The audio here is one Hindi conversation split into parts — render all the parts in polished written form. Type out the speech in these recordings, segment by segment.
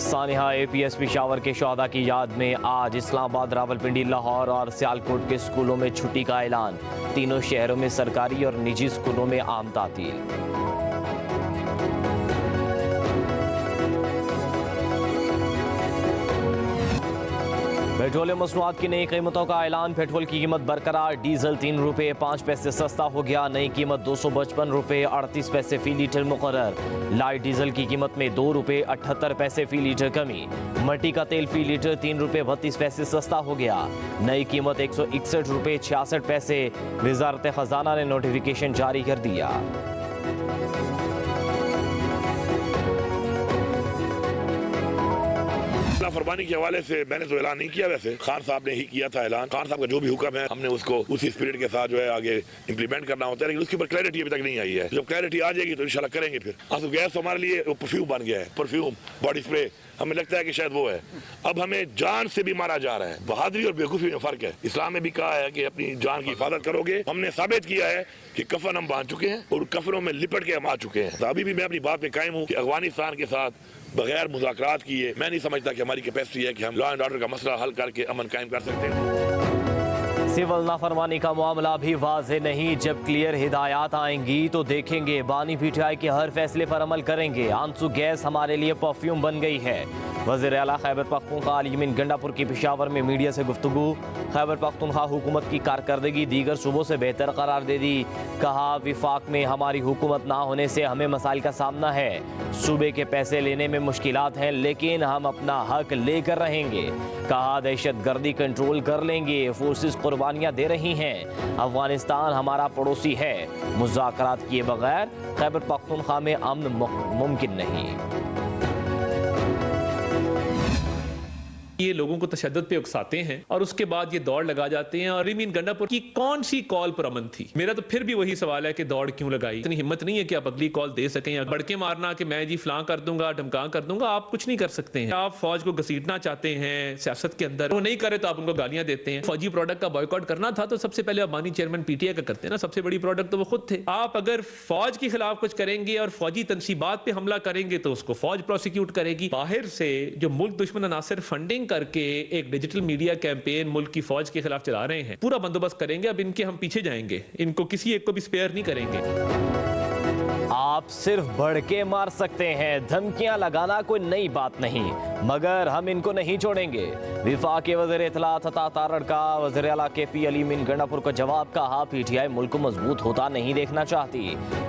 सानिहा APS पेशावर के शहदा की याद में आज इस्लामाबाद, रावलपिंडी, लाहौर और सियालकोट के स्कूलों में छुट्टी का ऐलान। तीनों शहरों में सरकारी और निजी स्कूलों में आम तातील। पेट्रोलियम मसनूआत की नई कीमतों का ऐलान। पेट्रोल की कीमत बरकरार। डीजल 3 रुपये 5 पैसे सस्ता हो गया। नई कीमत 255 रुपये 38 पैसे फी लीटर मुकर्रर। लाइट डीजल की कीमत में 2 रुपये 78 पैसे फी लीटर कमी। मट्टी का तेल फी लीटर 3 रुपये 32 पैसे सस्ता हो गया। नई कीमत 161 रुपये 66 पैसे। वजारत खजाना ने नोटिफिकेशन जारी कर दिया। फरमानी के हवाले से मैंने तो ऐलान नहीं किया, वैसे खान साहब ने ही किया था ऐलान। खान साहब का जो भी हुक्म है हमने उसको उसी स्पिरिट के साथ जो है आगे इंप्लीमेंट करना होता है, लेकिन उसके ऊपर क्लैरिटी अभी तक नहीं आई है। जब क्लैरिटी आ जाएगी तो इंशाल्लाह करेंगे। फिर आंसू गैस तो हमारे लिए परफ्यूम बन गया है, परफ्यूम बॉडी स्प्रे हमें लगता है कि शायद वो है। अब हमें जान से भी मारा जा रहा है। बहादुरी और बेवकूफ़ी में फर्क है। इस्लाम में भी कहा है कि अपनी जान की हिफाजत करोगे। हमने साबित किया है कि कफन हम बांध चुके हैं और कफनों में लिपट के हम आ चुके हैं। तो अभी भी मैं अपनी बात पे कायम हूँ कि अफगानिस्तान के साथ बगैर मुज़ाकरात किए मैं नहीं समझता कि हमारी कैपेसिटी है कि हम लॉ एंड ऑर्डर का मसला हल करके अमन कायम कर सकते हैं। सिविल नाफरमानी का मामला भी वाज़ेह नहीं। जब क्लियर हिदायत आएंगी तो देखेंगे। बानी PTI के हर फैसले पर अमल करेंगे। आंसू गैस हमारे लिए परफ्यूम बन गई है। वज़ीर आला खैबर पख्तूनख्वा अली यमीन गंडापुर की पेशावर में मीडिया से गुफ्तगू। खैबर पख्तूनख्वा हुकूमत की कारकर्दगी दीगर सूबों से बेहतर करार दे दी। कहा विफाक में हमारी हुकूमत ना होने से हमें मसाइल का सामना है। सूबे के पैसे लेने में मुश्किलात हैं, लेकिन हम अपना हक लेकर रहेंगे। कहा दहशत गर्दी कंट्रोल कर लेंगे। फोर्सेस कुर्बानियाँ दे रही हैं। अफगानिस्तान हमारा पड़ोसी है। मुज़ाकरात किए बगैर खैबर पख्तूनख्वा में अमन मुमकिन नहीं। ये लोगों को तशद्दुद पे उकसाते हैं और उसके बाद ये दौड़ लगा जाते हैं। और यमीन गंडापुर की कौन सी कॉल पर अमन थी? मेरा तो फिर भी वही सवाल है कि दौड़ क्यों लगाई? इतनी हिम्मत नहीं है कि आप अगली कॉल दे सकें या बड़के मारना कि मैं जी फलां कर दूंगा, ढमका कर दूंगा। आप कुछ नहीं कर सकते हैं। आप फौज को घसीटना चाहते हैं सियासत के अंदर, वो नहीं करे तो आप उनको गालियां देते हैं। फौजी प्रोडक्ट का बॉयकॉट करना था तो सबसे पहले अबानी चेयरमैन PTI का करते हैं ना। सबसे बड़ी प्रोडक्ट तो वो खुद थे। आप अगर फौज के खिलाफ कुछ करेंगे और फौजी तनसीबात पे हमला करेंगे तो उसको फौज प्रोसिक्यूट करेगी। बाहर से जो मुल्क दुश्मन अनासर फंडिंग करके एक डिजिटल मीडिया कैंपेन मुल्क की फौज के खिलाफ चला रहे हैं, पूरा बंदोबस्त करेंगे। अब इनके हम पीछे जाएंगे, इनको किसी एक को भी स्पेयर नहीं करेंगे। आप सिर्फ बढ़ के मार सकते हैं, धमकियां लगाना कोई नई बात नहीं, मगर हम इनको नहीं छोड़ेंगे। विफाक के वज़ीर इत्तलात अता तारड़ का वज़ीर आला KP अली यमीन गंडापुर का जवाब। कहा PTI मुल्क को मजबूत होता नहीं देखना चाहती।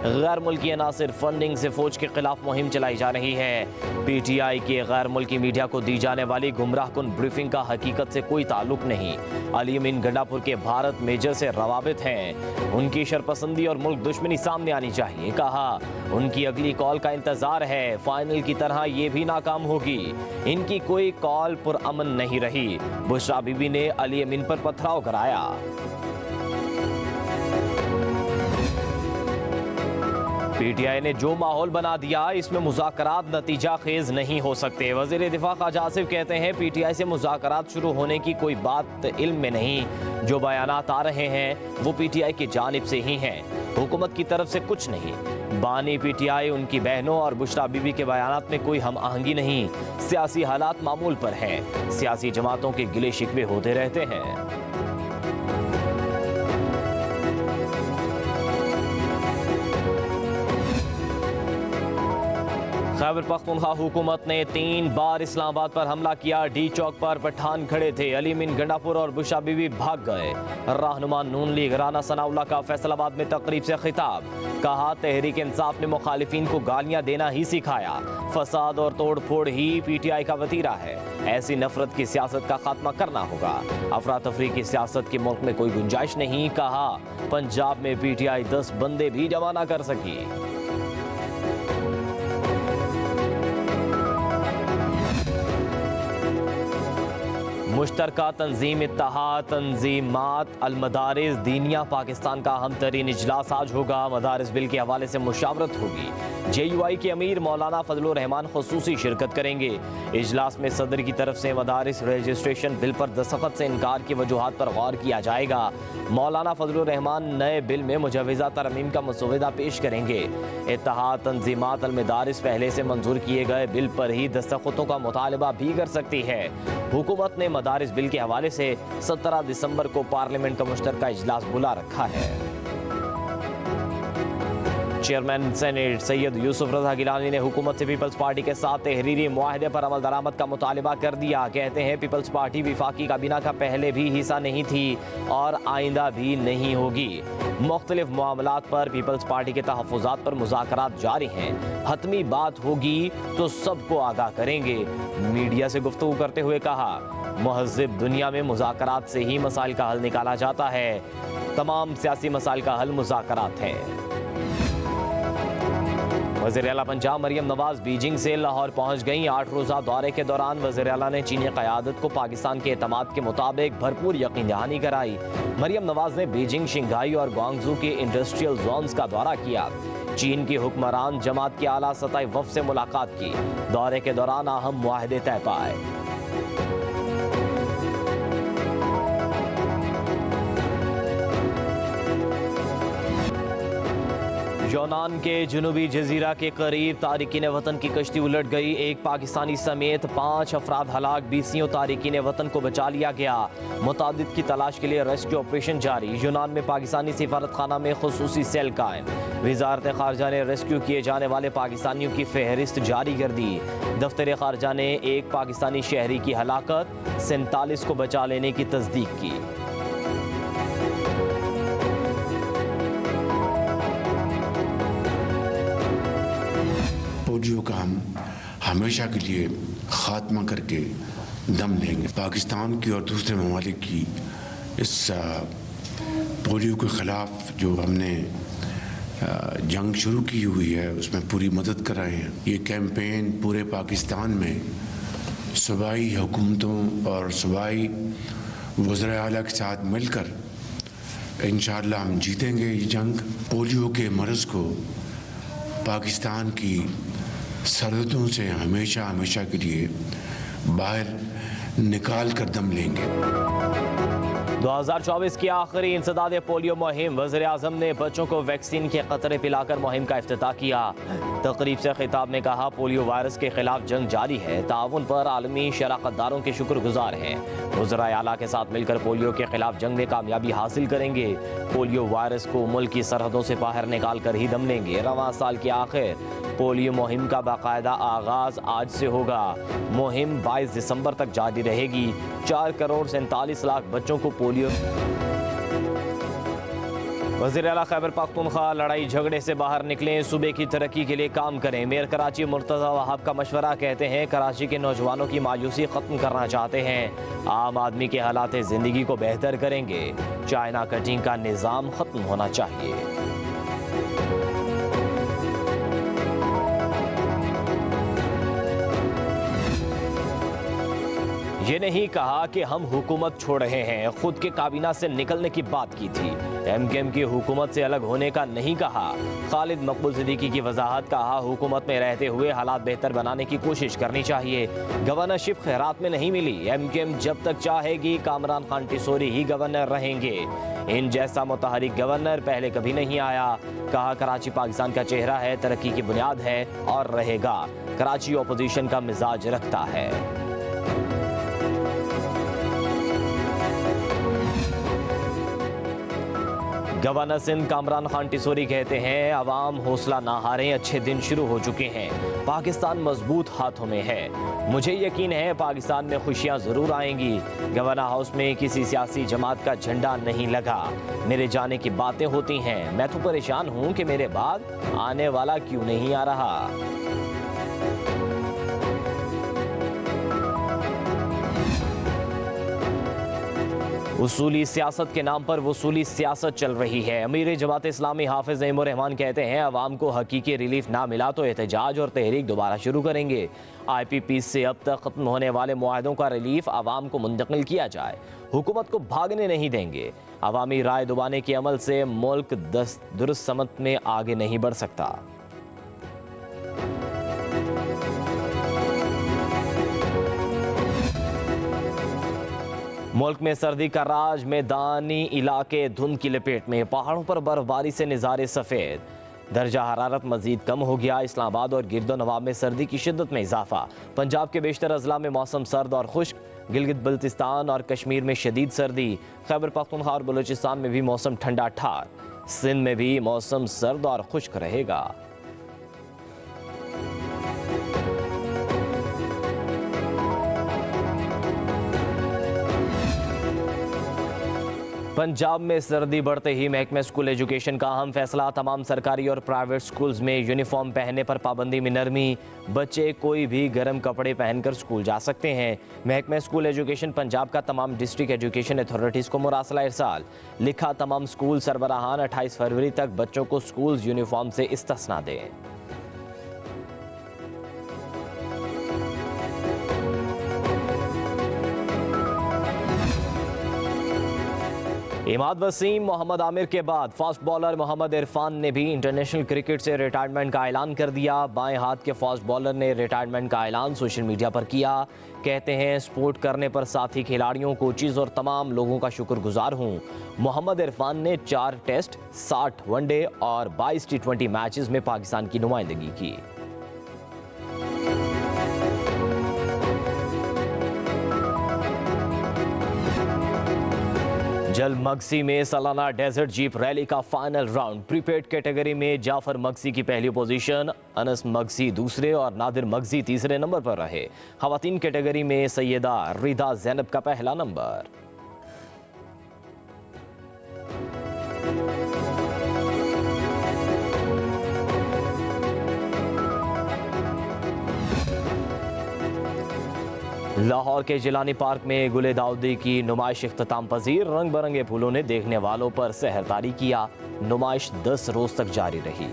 गैर मुल्की अनासिर फंडिंग से फौज के खिलाफ मुहिम चलाई जा रही है। PTI के गैर मुल्की मीडिया को दी जाने वाली गुमराहकुन ब्रीफिंग का हकीकत से कोई ताल्लुक नहीं। अली यमीन गंडापुर के भारत मेजर से रवाबित हैं। उनकी शरपसंदी और मुल्क दुश्मनी सामने आनी चाहिए। कहा उनकी अगली कॉल का इंतजार है। फाइनल की तरह ये भी नाकाम होगी। इनकी कोई कॉल पुरअमन नहीं रही। बुशरा बीबी ने अली यमीन पर पथराव कराया। PTI ने जो माहौल बना दिया, इसमें मुज़ाकरात नतीजा खेज नहीं हो सकते। वज़ीर दिफा ख्वाजा आसिफ कहते हैं PTI से मुज़ाकरात शुरू होने की कोई बात इल्म में नहीं। जो बयानात आ रहे हैं वो PTI की जानिब से ही हैं, हुकूमत की तरफ से कुछ नहीं। बानी PTI, उनकी बहनों और बुशरा बीबी के बयानात में कोई हम आहंगी नहीं। सियासी हालात मामूल पर हैं। सियासी जमातों के गिले शिकवे होते रहते हैं। खैबर पख्तूनख्वा हुकूमत ने 3 बार इस्लामाबाद पर हमला किया। D चौक पर पठान खड़े थे। अली यमीन गंडापुर और बुशरा बीबी भाग गए। रहनुमा नून लीग राना सनाउल्लाह का फैसलाबाद में तकरीब से खिताब। कहा तहरीक इंसाफ ने मुखालिफिन को गालियां देना ही सिखाया। फसाद और तोड़ फोड़ ही PTI का वतीरा है। ऐसी नफरत की सियासत का खात्मा करना होगा। अफरा तफरी की सियासत की मुल्क में कोई गुंजाइश नहीं। कहा पंजाब में PTI 10 बंदे भी जमा ना कर सकी। मुश्तरका तंजीम इत्तेहाद तंजीमात अलमदारिस दीनिया पाकिस्तान का अहम तरीन इजलास आज होगा। मदारिस बिल के हवाले से मुशावरत होगी। JUI के अमीर मौलाना फजलुर रहमान खुसूसी शिरकत करेंगे। इजलास में सदर की तरफ से मदारिस रजिस्ट्रेशन बिल पर दस्तखत से इनकार की वजूहात पर गौर किया जाएगा। मौलाना फजलुर रहमान नए बिल में मुजव्वज़ा तरमीम का मसौदा पेश करेंगे। इत्तेहाद तंजीमात अल मदारिस पहले से मंजूर किए गए बिल पर ही दस्तखतों का मुतालबा भी कर सकती है। हुकूमत ने मदारिस बिल के हवाले से 17 दिसंबर को पार्लियामेंट का मुश्तरका इजलास बुला रखा है। चेयरमैन सेनेट सैयद यूसुफ रज़ा गिलानी ने हुकूमत से पीपल्स पार्टी के साथ तहरीरी मुआहदे पर अमल दरामद का मुतालबा कर दिया। कहते हैं पीपल्स पार्टी वफाकी काबीना का पहले भी हिस्सा नहीं थी और आइंदा भी नहीं होगी। मुख्तलिफ मामलात पर पीपल्स पार्टी के तहफ़्फ़ुज़ात पर मुज़ाकरात जारी हैं। हतमी बात होगी तो सबको आगाह करेंगे। मीडिया से गुफ्तगू करते हुए कहा, महज़िब दुनिया में मुज़ाकरात से ही मसाइल का हल निकाला जाता है। तमाम सियासी मसाइल का हल मुज़ाकरात है। वज़ीर-ए-आला पंजाब मरियम नवाज बीजिंग से लाहौर पहुंच गईं। 8 रोज़ा दौरे के दौरान वज़ीर-ए-आला ने चीनी क़यादत को पाकिस्तान के एतमाद के मुताबिक भरपूर यकीन दहानी कराई। मरियम नवाज ने बीजिंग, शिंघाई और ग्वांगझू के इंडस्ट्रियल जोन्स का दौरा किया। चीन की हुक्मरान जमात की आला सतही वफ़द से मुलाकात की। दौरे के दौरान अहम मुआहदे तय पाए। यूनान के जनूबी जजीरा के करीब तारिकीन वतन की कश्ती उलट गई। एक पाकिस्तानी समेत 5 अफराद हलाक, 20 तारिकीन वतन को बचा लिया गया। मुतादिद की तलाश के लिए रेस्क्यू ऑपरेशन जारी। यूनान में पाकिस्तानी सिफारत खाना में खुसूसी सेल कायम। वजारत खारजा ने रेस्क्यू किए जाने वाले पाकिस्तानियों की फहरिस्त जारी कर दी। दफ्तर खारजा ने एक पाकिस्तानी शहरी की हलाकत, 47 को बचा लेने की तस्दीक की। पोलियो का हम हमेशा के लिए ख़ात्मा करके दम लेंगे। पाकिस्तान की और दूसरे ममालिक की इस पोलियो के ख़िलाफ़ जो हमने जंग शुरू की हुई है उसमें पूरी मदद कर रहे हैं। ये कैंपेन पूरे पाकिस्तान में सूबाई हुकूमतों और सूबाई वज़ीर-ए-आला के साथ मिलकर इंशाअल्लाह हम जीतेंगे ये जंग। पोलियो के मर्ज़ को पाकिस्तान की सरहदों से हमेशा हमेशा के लिए बाहर निकाल कर दम लेंगे। 2024 की आखिरी इंसदाद पोलियो मुहिम। वज़ीर आज़म ने बच्चों को वैक्सीन के क़तरे पिलाकर मुहिम का इफ्तिताह किया। तकरीब से खिताब में कहा, पोलियो वायरस के खिलाफ जंग जारी है। ताउन पर आलमी शराकतदारों के शुक्रगुजार हैं। वज़ीर आला के साथ मिलकर पोलियो के खिलाफ जंग में कामयाबी हासिल करेंगे। पोलियो वायरस को मुल्क की सरहदों से बाहर निकाल कर ही दम लेंगे। रवां साल के आखिर पोलियो मुहिम का बाकायदा आगाज आज से होगा। मुहिम 22 दिसंबर तक जारी रहेगी। 4 करोड़ 47 लाख बच्चों को पोलियो। वज़ीर-ए-आला खैबर पख्तूनख्वा, लड़ाई झगड़े से बाहर निकलें, सूबे की तरक्की के लिए काम करें। मेयर कराची मुर्तज़ा वहाब का मशवरा। कहते हैं कराची के नौजवानों की मायूसी ख़त्म करना चाहते हैं। आम आदमी के हालात ज़िंदगी को बेहतर करेंगे। चाइना कटिंग का निज़ाम ख़त्म होना चाहिए। ये नहीं कहा कि हम हुकूमत छोड़ रहे हैं, खुद के काबीना से निकलने की बात की थी। MKM की हुकूमत से अलग होने का नहीं कहा। खालिद मकबूल सिद्दीकी की वजाहत। कहा, हुकूमत में रहते हुए हालात बेहतर बनाने की कोशिश करनी चाहिए। गवर्नरशिप खैरात में नहीं मिली। MKM जब तक चाहेगी कामरान खान टिसोरी ही गवर्नर रहेंगे। इन जैसा मुतहरिक गवर्नर पहले कभी नहीं आया। कहा, कराची पाकिस्तान का चेहरा है, तरक्की की बुनियाद है और रहेगा। कराची अपोजिशन का मिजाज रखता है। गवर्नर सिंध कामरान खान टिसोरी कहते हैं, अवाम हौसला ना हारें, अच्छे दिन शुरू हो चुके हैं। पाकिस्तान मजबूत हाथों में है। मुझे यकीन है पाकिस्तान में खुशियां जरूर आएंगी। गवर्नर हाउस में किसी सियासी जमात का झंडा नहीं लगा। मेरे जाने की बातें होती हैं। मैं तो परेशान हूं कि मेरे बाद आने वाला क्यों नहीं आ रहा। उसूली सियासत के नाम पर वसूली सियासत चल रही है। अमीर जमात इस्लामी हाफिज नईमुर रहमान कहते हैं, अवाम को हकीकी रिलीफ ना मिला तो एहतजाज और तहरीक दोबारा शुरू करेंगे। IPP से अब तक खत्म होने वाले मुआहदों का रिलीफ अवाम को मुंतकिल किया जाए। हुकूमत को भागने नहीं देंगे। अवामी राय दुबाने के अमल से मुल्क दुरुस्त समत में आगे नहीं बढ़ सकता। मुल्क में सर्दी का राज, मैदानी इलाके धुंध की लपेट में, पहाड़ों पर बर्फबारी से नज़ारे सफ़ेद। दर्जा हरारत मजीद कम हो गया, इस्लामाबाद और गिरदोनवाब में सर्दी की शिद्दत में इजाफा। पंजाब के बेशतर अजला में मौसम सर्द और खुश्क, गिलगित बल्तिस्तान और कश्मीर में शदीद सर्दी। खैबर पख्तूनख्वा और बलूचिस्तान में भी मौसम ठंडा ठार। सिंध में भी मौसम सर्द और खुश्क रहेगा। पंजाब में सर्दी बढ़ते ही महकमे स्कूल एजुकेशन का अहम फैसला, तमाम सरकारी और प्राइवेट स्कूल्स में यूनिफॉर्म पहनने पर पाबंदी में नरमी। बच्चे कोई भी गर्म कपड़े पहनकर स्कूल जा सकते हैं। महकमे स्कूल एजुकेशन पंजाब का तमाम डिस्ट्रिक्ट एजुकेशन अथॉरिटीज़ को मुरासला इरसाल, लिखा तमाम स्कूल सरबराहान 28 फरवरी तक बच्चों को स्कूल यूनिफॉर्म से इस्तिस्ना दें। इमाद वसीम, मोहम्मद आमिर के बाद फास्ट बॉलर मोहम्मद इरफान ने भी इंटरनेशनल क्रिकेट से रिटायरमेंट का ऐलान कर दिया। बाएं हाथ के फास्ट बॉलर ने रिटायरमेंट का ऐलान सोशल मीडिया पर किया। कहते हैं, स्पोर्ट करने पर साथी खिलाड़ियों, कोचेज और तमाम लोगों का शुक्रगुजार हूं। मोहम्मद इरफान ने 4 टेस्ट, 60 वनडे और 22 T20 मैचेस में पाकिस्तान की नुमाइंदगी की। जल मगसी में सालाना डेजर्ट जीप रैली का फाइनल राउंड। प्रीपेड कैटेगरी में जाफर मगसी की पहली पोजीशन, अनस मगसी दूसरे और नादिर मगसी तीसरे नंबर पर रहे। खवातीन कैटेगरी में सैयदा रिदा जैनब का पहला नंबर। लाहौर के जिलानी पार्क में गुले दाऊदी की नुमाइश इख्तिताम पजीर, रंग बिरंगे फूलों ने देखने वालों पर सहरतारी किया। नुमाइश 10 रोज तक जारी रही।